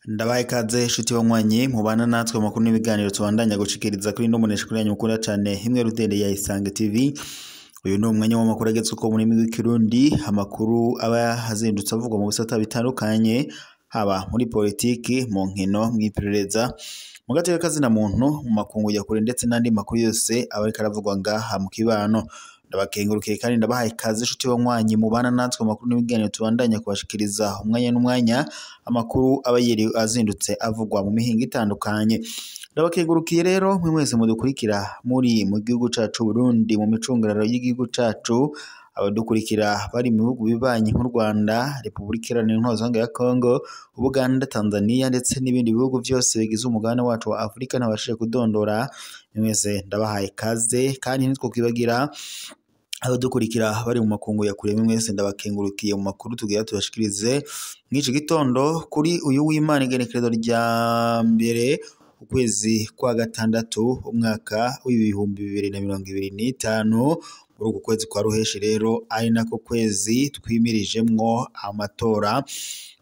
Ndabaye ikaze shuti banywanyi mubana natwe makuru n'ibiganiro tubandanya gushikiriza kuri ndomonesha kuri yanyu mukunda cyane himwe rudende ya Isange TV. Uyu ni umwanya w'amakuru ageze uko muri w'ikirundi, amakuru aba hazindutse avugwa mu bisata bitandukanye, haba muri politiki, mu nkino, mw'iperereza, mu gateka kazina muntu, mu makungu ya kure ndetse n'andi makuru yose aba ariko aravugwa ngaha mu kibano. Ndabakengurukiye kandi ndabahaye ikaze shuti banywanyi mubana natwe makuru n'ibiganiro tubandanya kubashikiriza umwanya n'umwanya, amakuru aba yiri azindutse avugwa mu mihingo itandukanye. Ndabakengurukiye rero mwe mwese mudukurikira muri mu gihugu cacu Burundi, mu micungararo y'igihugu cacu, abadukurikira bari mu bihugu bibanyi nk'u Rwanda, Repubulika Iharanira Intwaro ya Congo, Uganda, Tanzania ndetse n'ibindi bihugu byose bigize umugabane wacu wa Afrika ntabashije kudondora. Mwese ndabahaye ikaze kandi nitwo kwibagira abadukurikira bari mu makungu ya kure. Mwese ndabakengurukiye mu makuru tugira tubashikirize mw'iki gitondo kuri uyu w'Imana igenekerezo rya mbere ukwezi kwa gatandatu umwaka w'ibihumbi 2025. Muri uku kwezi kwa ruheshi rero ari nako kwezi twimirijemwo amatora.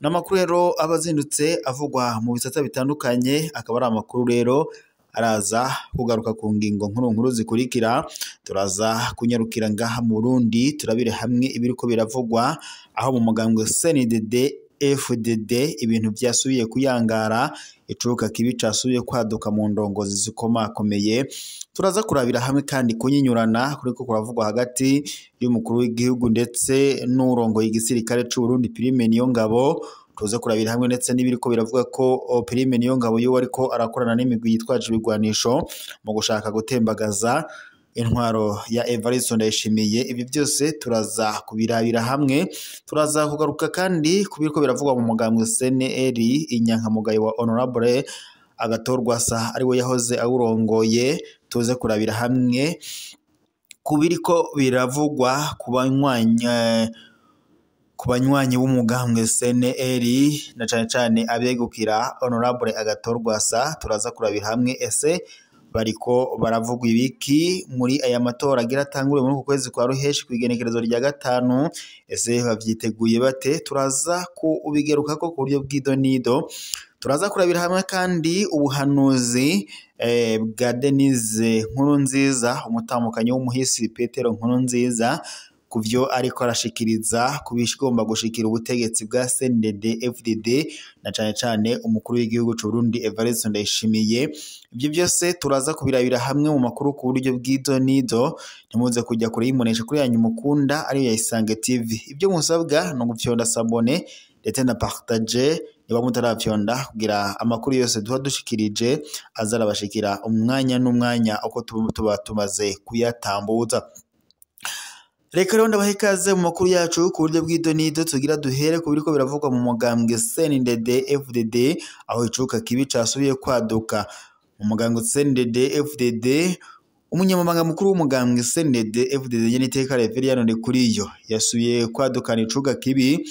N'amakuru rero abazindutse avugwa mu bisata bitandukanye, akaba ari amakuru rero araza kugaruka ku ngingo nkuru zikurikira. Turaza kunyarukira ngaha mu Burundi turabire hamwe ibiriko biravugwa aho mu mugambwe CNDD FDD ibintu byasubiye kuyangara, icuruka kibi casubiye kwaduka mu ndongozi zikomakomeye. Turaza kurabira hamwe kandi kunyinyurana kuriko kuravugwa hagati y'umukuru w'igihugu ndetse n'urongoye igisirikare c'u Burundi Prime Niyongabo. Tuze kurabira hamwe ndetse n'ibiriko biravuga ko Prime Niyongabo yo ariko arakorana n'imigwi yitwaje ibigwanisho mu gushaka gutembagaza intwaro ya Evariste Ndayishimiye. Ibi byose turaza kubirabira hamwe. Turaza kugaruka kandi kubiriko biravugwa mu mugambwe CNL inyankamugayo wa Honorable Agathon ari we yahoze awurongoye. Tuze kurabira hamwe kubiriko biravugwa ku banywanyi b'umugambwe CNL na cane cane abegukira Honorable Agathon. Turaza kurabira hamwe ese bariko baravugwa ibiki muri aya matora agira atangure muri uku kwezi kwa ruheshi kwigenekerezo rya gatanu. Ese bavyiteguye bate? Turaza kubigeruka ko ku buryo bw'idonido. Turaza kurabira hamwe kandi ubuhanuzi bwa Denise Nkurunziza, umutamukanyi w'umuhisi Petero Nkurunziza, kuvyo ariko arashikiriza kubishigomba gushikira ubutegetsi bwa CNDD FDD na cane cane umukuru w'igihugu c'u Burundi Evariste Ndayishimiye. Ibyo byose turaza kubirabira hamwe mu makuru ku buryo bw'idonido. Ntimuze kujya kure y'imonesha kuri yanyu mukunda ari ya Isange TV. Ibyo musabwa no gupyonda sabone ndetse na partage niba mutaravyonda kugira amakuru yose duha dushikirije azarabashikira umwanya n'umwanya uko tuba tumaze kuyatambuza. Reka rero ndabaha ikaze mu makuru yacu ku buryo bw'idonido. Tugira duhere ku biriko biravugwa mu mugambwe CNDD FDD aho icuka kibi casubiye kwaduka mu mugambwe CNDD FDD. Umunyamabanga mukuru w'umugambwe CNDD FDD Nyeniteka Reverien Ndikuriyo yasubiye kwadukana icuka kibi,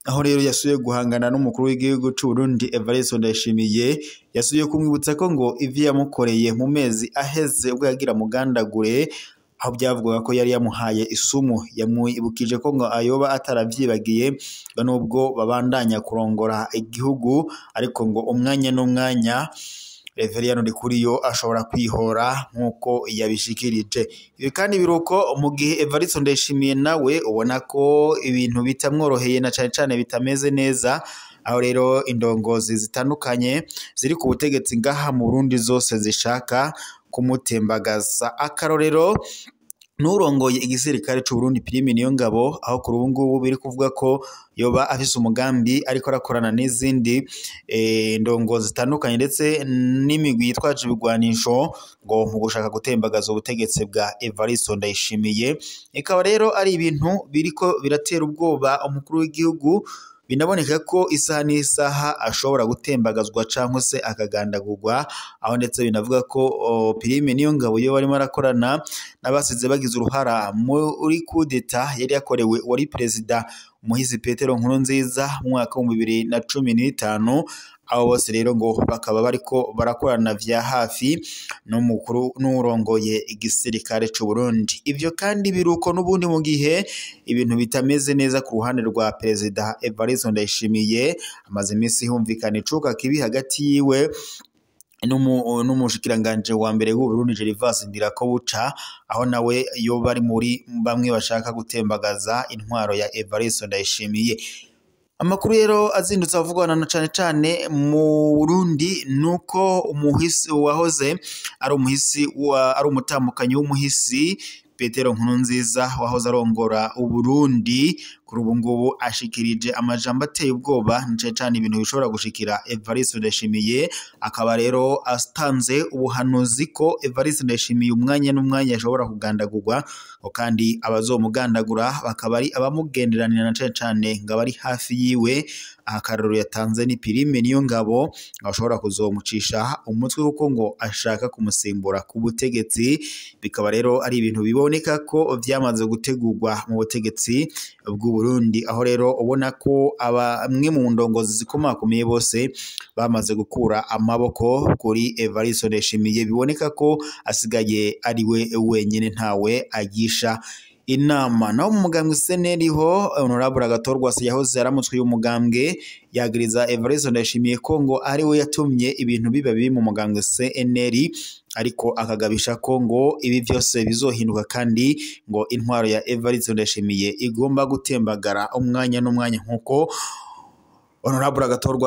aho rero yasubiye guhangana n'umukuru w'igihugu c'u Burundi Evariste Ndayishimiye. Yasubiye kumwibutsa ko ngo ivyo yamukoreye mu mezi aheze ubwo yagira mugandagure, aho byavuga ko yari yamuhaye isumu. Yamwibukije ko ngo ayoba ataravyibagiye nubwo babandanya kurongora igihugu, ariko ngo umwanya n'umwanya Reverien Ndikuriyo ashobora kwihora nkuko yabishikirije. Ibi kandi biruko mu gihe Evariste Ndayishimiye nawe ubona ko ibintu bitamworoheye na cane cane bitameze neza, aho rero indongozi zitandukanye ziri ku butegetsi ngaha mu Burundi zose zishaka kumutembagaza. Akarorero n'urongoye igisirikare c'u Burundi Prime Niyongabo, aho kuri ubu ngubu biri kuvuga ko yoba afise umugambi ariko arakorana n'izindi ndongozi zitandukanye ndetse n'imigwi yitwaje ibigwanisho ngo mu gushaka gutembagaza ubutegetsi bwa Evariste Ndayishimiye. Ikaba rero ari ibintu biriko biratera ubwoba umukuru w'igihugu. Binaboneka ko isaha n'isaha ashobora gutembagazwa canke se akagandagurwa, aho ndetse binavuga ko Prime Niyongabo yo barimo arakorana n'abasize bagize uruhara muri kudeta yari yakorewe wari perezida umuhisi Petero Nkurunziza mu mwaka wa 2015, abo bose rero ngo bakaba bariko barakorana vya hafi n'umukuru n'urongoye igisirikare c'u Burundi. Ivyo kandi biruko n'ubundi mu gihe ibintu bitameze neza ku ruhande rwa Perezida Evariste Ndayishimiye, amaze iminsi humvikana icuka kibi hagati yiwe n'umushikiranganje wa mbere w'u Burundi Gervais Ndirakobuca, aho nawe yo bari muri bamwe bashaka gutembagaza intwaro ya Evariste Ndayishimiye. Amakuru rero azindutse avugwana na cane cane mu Burundi nuko umuhisi wahoze ari umutambukanyi w'umuhisi Petero Nkurunziza wahoze arongora u Burundi kuri ubu ngubu ashikirije amajambo ateye ubwoba nce cyane ibintu bishobora gushikira Evariste Ndayishimiye, akaba rero astanze ubuhanuzi ko Evariste Ndayishimiye umwanya n'umwanya ashobora kugandagurwa, kandi abazomugandagura bakaba ari abamugenderanira na cyane ngo bari hafi yiwe. Akarero yatanze ni Pirime Niyongabo ashobora kuzomucisha umutwe kuko ngo ashaka kumusimbura ku butegetsi. Bikaba rero ari ibintu biboneka ko vyamaze gutegurwa mu butegetsi bw'u Burundi, aho rero ubona ko abamwe mu ndongozi zikomakomeye bose bamaze gukura amaboko kuri Evariste Ndayishimiye. Biboneka ko asigaye ari we wenyene ntawe agisha inama. Naho mu mugambwe CNL ho Honorable Agathon yahoze aramutswe y'umugambwe yagiriza Evariste Ndayishimiye ko ngo ari we yatumye ibintu biba bibi mu mugambwe CNL, ariko akagabisha ko ngo ibi byose bizohinduka kandi ngo intwaro ya Evariste Ndayishimiye igomba gutembagara umwanya n'umwanya, nkuko Honorable Agathon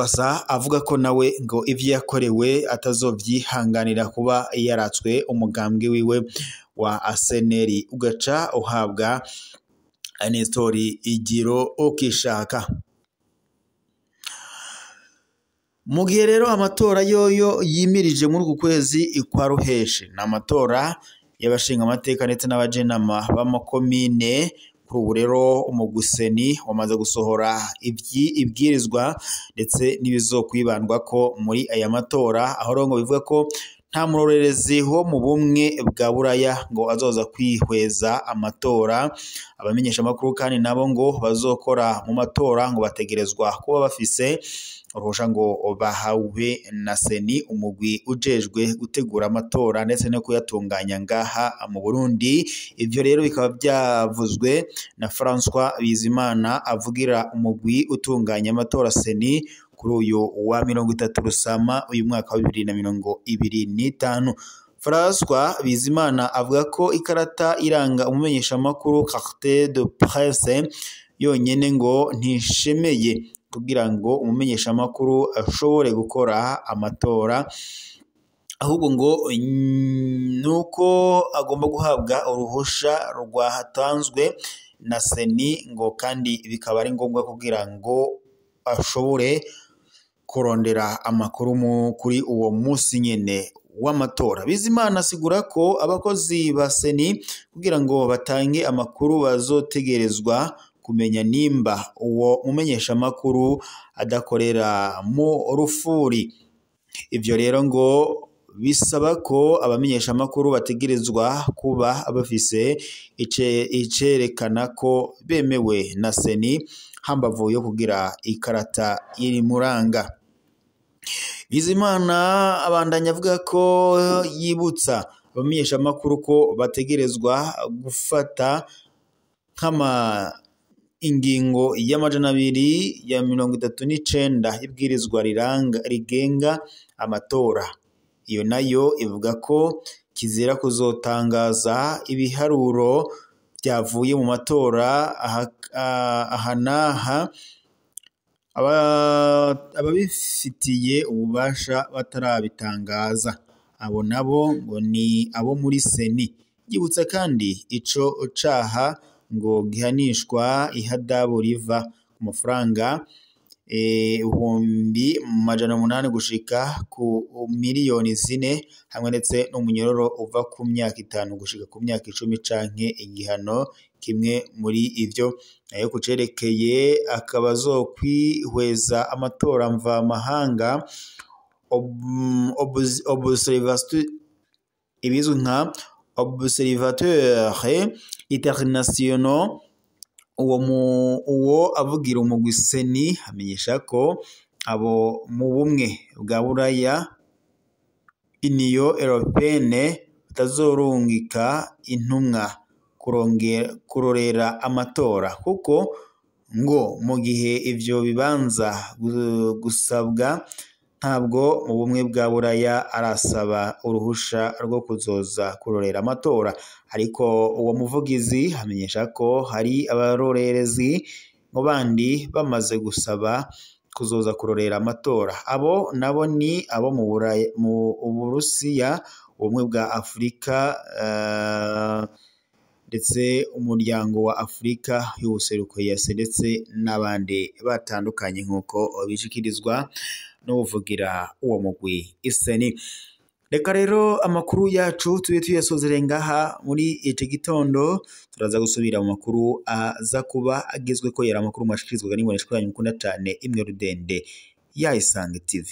avuga ko nawe ngo ivyo yakorewe atazovyihanganira kuba yaratswe umugambwe wiwe wa CNL ugaca uhabwa Nestor Igiro ukishaka. Mu gihe rero amatora yoyo yimirije muri uku kwezi kwa Ruheshi, n'amatora y'abashinga amateka ndetse n'abajenama b'amakomine. Kuri ubu rero umuguseni wamaze gusohora ibwirizwa ndetse n'ibizokwibandwa ko muri aya matora, aho rongo bivuga ko nta murorerezi wo mu bumwe bwa Buraya ngo azoza kwihweza amatora. Abamenyesha makuru kandi nabo ngo bazokora mu matora ngo bategerezwa kuba bafise uruhusha ngo bahawe na Seni, umugwi ujejwe gutegura amatora ndetse no kuyatunganya ngaha mu Burundi. Ivyo rero bikaba byavuzwe na François Bizimana avugira umugwi utunganya amatora Seni kuri uyu wa 30 Rusama uyu mwaka wa 2025. François Bizimana avuga ko ikarata iranga umumenyesha makuru carte de presse yonyene ngo ntishemeye kugira ngo umumenyesha makuru ashobore gukora amatora, ahubwo ngo nuko agomba guhabwa uruhusha rwahatanzwe na Seni ngo kandi bikaba ari ngombwa kugira ngo ashobore kurondera amakuru kuri uwo musi nyene w'amatora. Bizimana asigura ko abakozi ba Seni kugira ngo batange amakuru bazotegerezwa kumenya nimba uwo mumenyesha makuru adakorera mu rufuri. Ivyo rero ngo bisaba ko abamenyesha makuru bategerezwa kuba bafise icerekana ko bemewe na Seni hambavu yo kugira ikarata iri muranga. Bizimana abandanya avuga ko yibutsa abamenyesha makuru ko bategerezwa gufata nkama ingingo y'amajana 239 ibwirizwa rigenga amatora. Iyo nayo ivuga ko kizira kuzotangaza ibiharuro byavuye mu matora ahanaha ababifitiye ububasha batarabitangaza. Abo nabo ngo ni abo muri Seni. Gibutsa kandi ico caha ngo gihanishwa ihadabu riva ku mafaranga 800 gushika ku miliyoni 4 hamwe ndetse n'umunyororo uva ku myaka 5 gushika ku myaka 10 canke igihano kimwe muri ivyo. Nayo kucerekeye akabazo kwihweza amatora mva mahanga ibizwi nka observateur international, uwo avugira umugwi Seni amenyesha ko abo mu bumwe bwa Buraya Union Européenne batazorungika intumwa kurorera amatora kuko ngo mu gihe ivyo bibanza gusabwa ntabwo mu bumwe bwa Buraya arasaba uruhusha rwo kuzoza kurorera amatora, ariko uwo muvugizi amenyesha ko hari abarorerezi mu bandi bamaze gusaba kuzoza kurorera amatora. Abo nabo ni abo mu Burusiya, ubumwe bwa Afurika ndetse umuryango wa Afurika y'ubuseruko EAC ndetse n'abandi batandukanye nk'uko bishikirizwa n'uvugira uwo mugwi iseni. Reka rero amakuru yacu tube tuyasozere ngaha muri iki gitondo, turaza gusubira mu makuru aza kuba agezwe ko yari amakuru mashikirizwaga n'imbonesha yanyu mukunda cyane imwe rudende ya Isange TV.